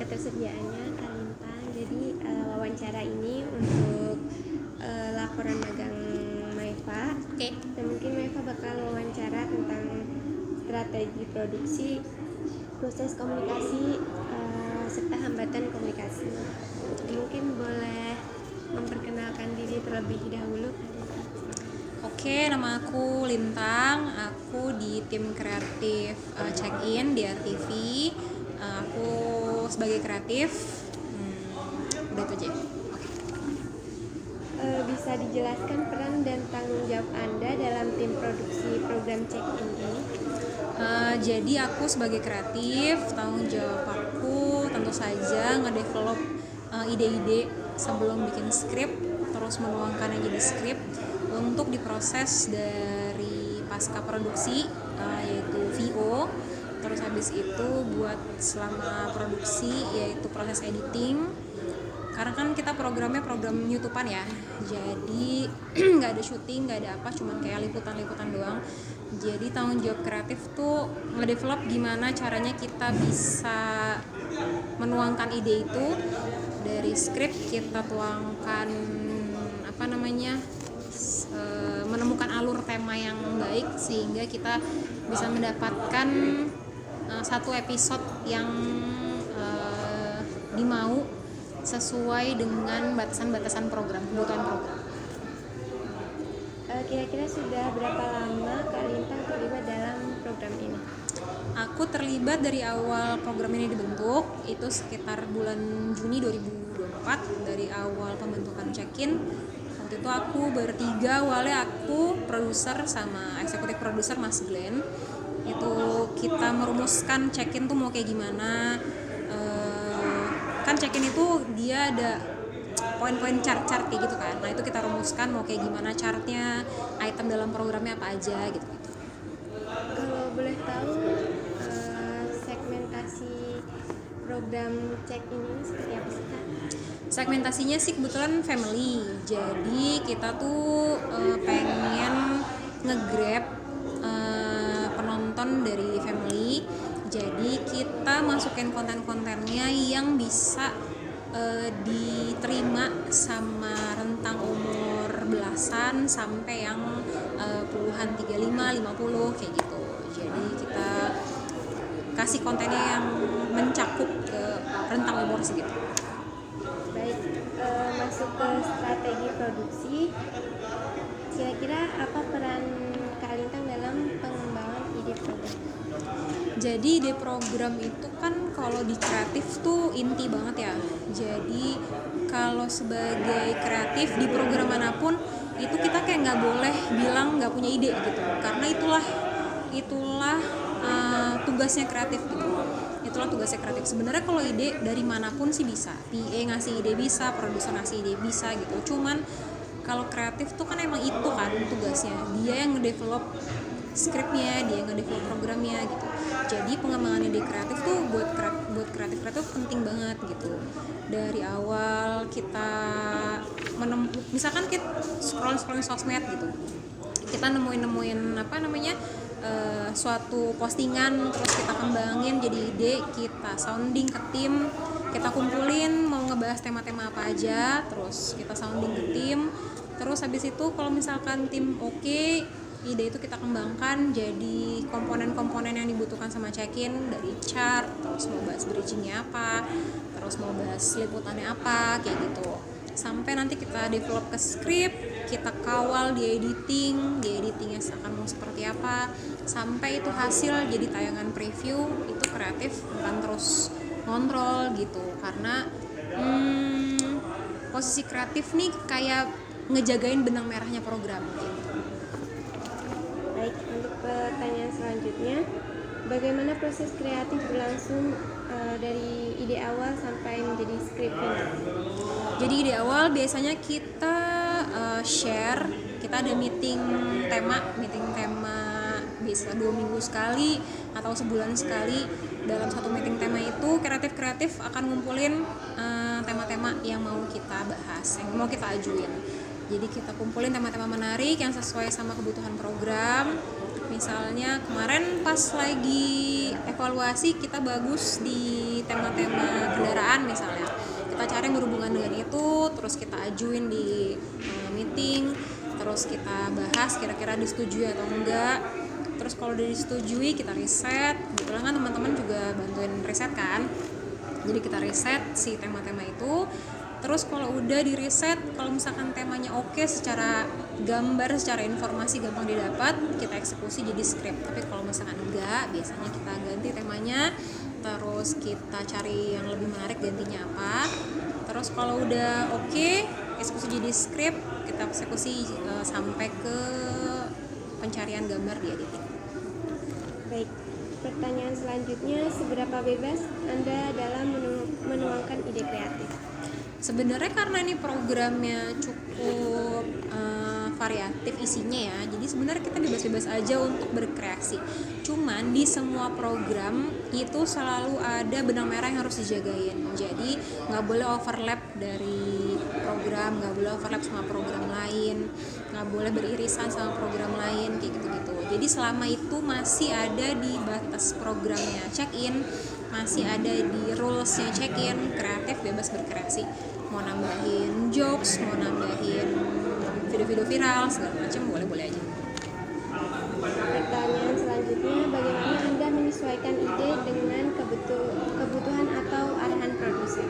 ketersediaannya Kak Lintang. Jadi wawancara ini untuk laporan magang Maifa. Oke. Dan mungkin Maifa bakal wawancara tentang strategi produksi, proses komunikasi, serta hambatan komunikasi. Jadi mungkin boleh memperkenalkan diri terlebih dahulu. Oke, nama aku Lintang. Aku di tim kreatif check-in di RTV. Aku sebagai kreatif. Udah itu aja. Bisa dijelaskan peran dan tanggung jawab Anda dalam tim produksi program check-in ini? Jadi aku sebagai kreatif, tanggung jawab aku tentu saja ngedevelop ide-ide sebelum bikin skrip, terus menuangkannya jadi skrip untuk diproses dari pasca produksi, yaitu VO. Terus habis itu buat selama produksi yaitu proses editing. Karena kan kita programnya program YouTubean ya, jadi nggak ada syuting, nggak ada apa, cuman kayak liputan-liputan doang. Jadi tanggung jawab kreatif tuh ngedevelop gimana caranya kita bisa menuangkan ide itu dari skrip, kita tuangkan menemukan alur tema yang baik sehingga kita bisa mendapatkan satu episode yang dimau sesuai dengan batasan-batasan program, kebutuhan program. Kira-kira sudah berapa lama Kak Lintang terlibat dalam program ini? Aku terlibat dari awal program ini dibentuk, itu sekitar bulan Juni 2024, dari awal pembentukan check-in. Waktu itu aku bertiga, awalnya aku produser sama eksekutif produser Mas Glenn. Itu kita merumuskan check-in tuh mau kayak gimana. Kan check-in itu dia ada poin-poin chart-chart kayak gitu kan. Nah itu kita rumuskan mau kayak gimana chartnya, item dalam programnya apa aja gitu-gitu. Kalau boleh tahu segmentasi program check-in ini seperti apa sih Kak? Segmentasinya sih kebetulan family. Jadi kita tuh pengen nge-grab penonton dari family. Jadi kita masukin konten-kontennya yang bisa diterima sama rentang umur belasan sampai yang puluhan, 35, 50 kayak gitu. Jadi kita kasih kontennya yang mencakup ke rentang umur segitu. Baik, masuk ke strategi produksi. Kira-kira apa peran Kak Lintang dalam pengembangan ide program? Jadi ide program itu kan kalau di kreatif tuh inti banget ya. Jadi kalau sebagai kreatif di program manapun itu kita kayak nggak boleh bilang nggak punya ide gitu. Karena itulah tugasnya kreatif gitu. Itulah tugasnya kreatif. Sebenarnya kalau ide dari manapun sih bisa. PA ngasih ide bisa, produser ngasih ide bisa gitu. Cuman kalau kreatif tuh kan emang itu kan tugasnya. Dia yang ngedevelop skripnya, dia yang ngedevelop programnya gitu. Jadi pengembangan ide kreatif tuh buat kreatif penting banget gitu. Dari awal kita misalkan kita scroll sosmed gitu, kita nemuin suatu postingan, terus kita kembangin jadi ide, kita sounding ke tim, kita kumpulin mau ngebahas tema-tema apa aja, terus kita sounding ke tim. Terus habis itu kalau misalkan tim oke, ide itu kita kembangkan jadi komponen-komponen yang dibutuhkan sama check-in, dari chart, terus mau bahas bridgingnya apa, terus mau bahas liputannya apa, kayak gitu. Sampai nanti kita develop ke skrip, kita kawal di editingnya akan mau seperti apa, sampai itu hasil jadi tayangan preview. Itu kreatif bukan terus ngontrol gitu, karena posisi kreatif nih kayak ngejagain benang merahnya program gitu. Baik, untuk pertanyaan selanjutnya, bagaimana proses kreatif berlangsung dari ide awal sampai menjadi skrip final? Jadi ide awal biasanya kita share, kita ada meeting tema bisa 2 minggu sekali atau sebulan sekali. Dalam satu meeting tema itu kreatif akan ngumpulin tema-tema yang mau kita bahas, yang mau kita ajuin. Jadi kita kumpulin tema-tema menarik yang sesuai sama kebutuhan program. misalnya kemarin pas lagi evaluasi kita bagus di tema-tema kendaraan misalnya, kita cari yang berhubungan dengan itu, terus kita ajuin di meeting, terus kita bahas kira-kira disetujui atau enggak. Terus kalau udah disetujui kita riset, kebetulan kan teman-teman juga bantuin riset kan, jadi kita riset si tema-tema itu. Terus kalau udah di riset, kalau misalkan temanya oke secara gambar, secara informasi gampang didapat, kita eksekusi jadi skrip. Tapi kalau misalkan enggak, biasanya kita ganti temanya, terus kita cari yang lebih menarik gantinya apa. Terus kalau udah oke, eksekusi jadi skrip, kita eksekusi sampai ke pencarian gambar di editing. Baik, pertanyaan selanjutnya, seberapa bebas Anda dalam menuangkan ide kreatif? Sebenarnya karena ini programnya cukup variatif isinya ya, jadi sebenarnya kita bebas-bebas aja untuk berkreasi. Cuman di semua program itu selalu ada benang merah yang harus dijagain. Jadi nggak boleh overlap dari program, nggak boleh overlap sama program lain, nggak boleh beririsan sama program lain kayak gitu-gitu. Jadi selama itu masih ada di batas programnya check-in, masih ada di rulesnya check-in, kreatif bebas berkreasi. Mau nambahin jokes, mau nambahin video-video viral, segala macam boleh-boleh aja. Pertanyaan selanjutnya, bagaimana Anda menyesuaikan ide dengan kebutuhan atau arahan produser?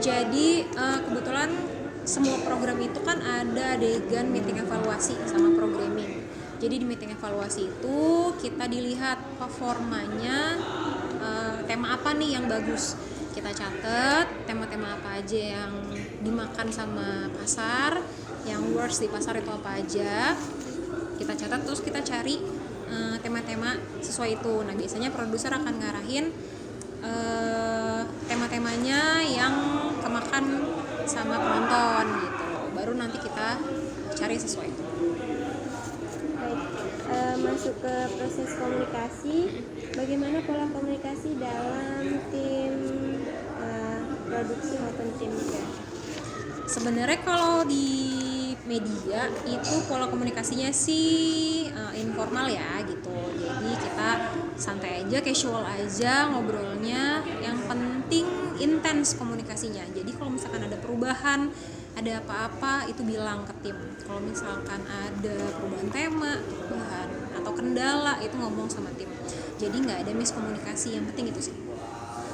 Jadi kebetulan semua program itu kan ada adegan meeting evaluasi sama programming. Jadi di meeting evaluasi itu kita dilihat performanya, tema apa nih yang bagus. Kita catat tema-tema apa aja yang dimakan sama pasar, yang worst di pasar itu apa aja. Kita catat, terus kita cari tema-tema sesuai itu. Nah biasanya produser akan ngarahin tema-temanya yang kemakan sama penonton gitu. Baru nanti kita cari sesuai itu. Baik, masuk ke proses komunikasi. Bagaimana pola komunikasi dalam tim produksi maupun tim kreatif? Sebenarnya kalau di media itu pola komunikasinya sih informal ya gitu. Jadi kita santai aja, casual aja ngobrolnya. Yang penting intens komunikasinya. Jadi kalau misalkan ada perubahan, ada apa-apa itu bilang ke tim. Kalau misalkan ada perubahan tema, perubahan atau kendala itu ngomong sama tim. Jadi nggak ada miskomunikasi, yang penting itu sih.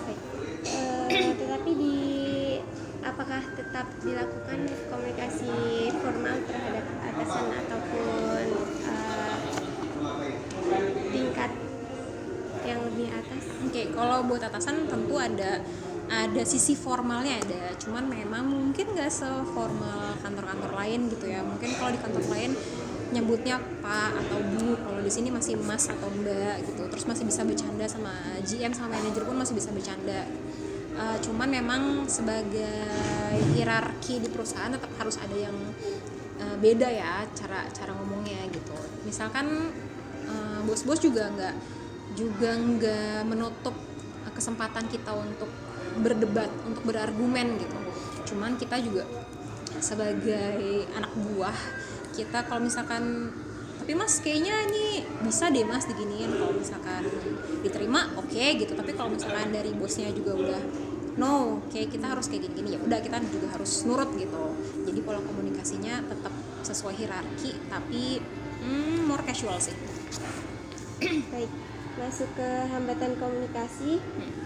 Baik. Tetapi apakah tetap dilakukan komunikasi formal terhadap atasan ataupun tingkat yang lebih atas? Oke, kalau buat atasan tentu ada sisi formalnya ada, cuman memang mungkin nggak seformal kantor-kantor lain gitu ya. Mungkin kalau di kantor lain nyebutnya Pak atau Bu, kalau di sini masih Mas atau Mbak gitu. Terus masih bisa bercanda sama GM sama manajer pun masih bisa bercanda. Cuman memang sebagai hierarki di perusahaan tetap harus ada yang beda ya cara ngomongnya gitu. Misalkan bos-bos juga nggak menutup kesempatan kita untuk berdebat, untuk berargumen gitu. Cuman kita juga sebagai anak buah, kita kalau misalkan tapi mas kayaknya ini bisa deh mas diginiin, kalau misalkan diterima oke gitu. Tapi kalau misalkan dari bosnya juga udah no, kayak kita harus kayak gini ya udah, kita juga harus nurut gitu. Jadi pola komunikasinya tetap sesuai hierarki tapi more casual sih. Baik, masuk ke hambatan komunikasi.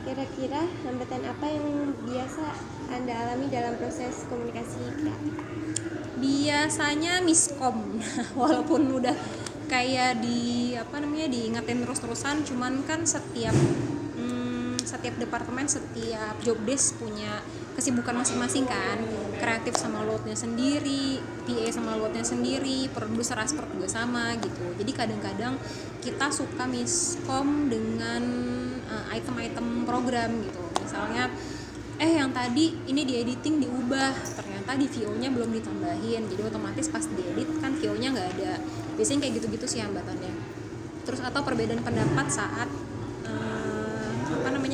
Kira-kira hambatan apa yang biasa Anda alami dalam proses komunikasi kreatif? Biasanya miskom walaupun udah kayak diingetin terus-terusan, cuman kan setiap departemen, setiap job desk punya kesibukan masing-masing kan. Kreatif sama loadnya sendiri, PA sama loadnya sendiri, produser aspert juga sama gitu. Jadi kadang-kadang kita suka miskom dengan item-item program gitu. Misalnya yang tadi ini di editing diubah, ternyata di VO-nya belum ditambahin, jadi otomatis pas diedit kan VO-nya nggak ada. Biasanya kayak gitu-gitu sih hambatannya. Terus atau perbedaan pendapat saat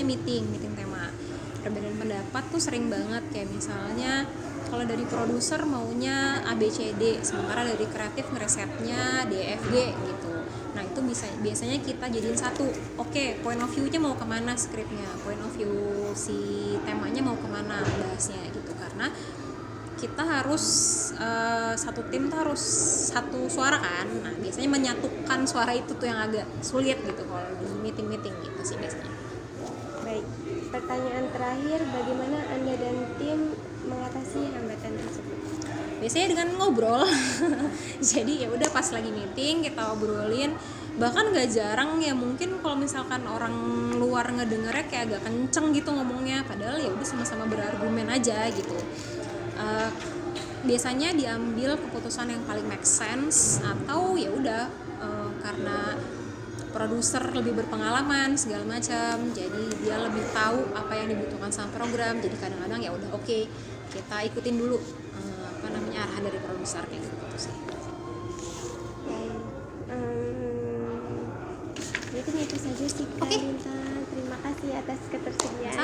meeting tema. Perbedaan pendapat tuh sering banget, kayak misalnya kalau dari produser maunya ABCD, sementara dari kreatif ngeresetnya DFG gitu. Nah itu biasanya kita jadiin satu. Oke, point of view-nya mau kemana skripnya, point of view si temanya mau kemana bahasnya gitu. Karena kita harus satu tim tuh harus satu suara kan. Nah biasanya menyatukan suara itu tuh yang agak sulit gitu kalau di meeting gitu sih biasanya. Baik, pertanyaan terakhir, bagaimana Anda dan tim mengatasi hambatan tersebut? Biasanya dengan ngobrol. Jadi ya udah pas lagi meeting kita obrolin, bahkan gak jarang ya mungkin kalau misalkan orang luar ngedengernya kayak agak kenceng gitu ngomongnya, padahal ya udah sama-sama berargumen aja gitu. Biasanya diambil keputusan yang paling make sense, atau ya udah karena produser lebih berpengalaman segala macam, jadi dia lebih tahu apa yang dibutuhkan sama program, jadi kadang-kadang ya udah oke, kita ikutin dulu arahan dari produser kayak gitu sih. Mungkin itu saja sih Kak Linta. Terima kasih atas ketersediaan.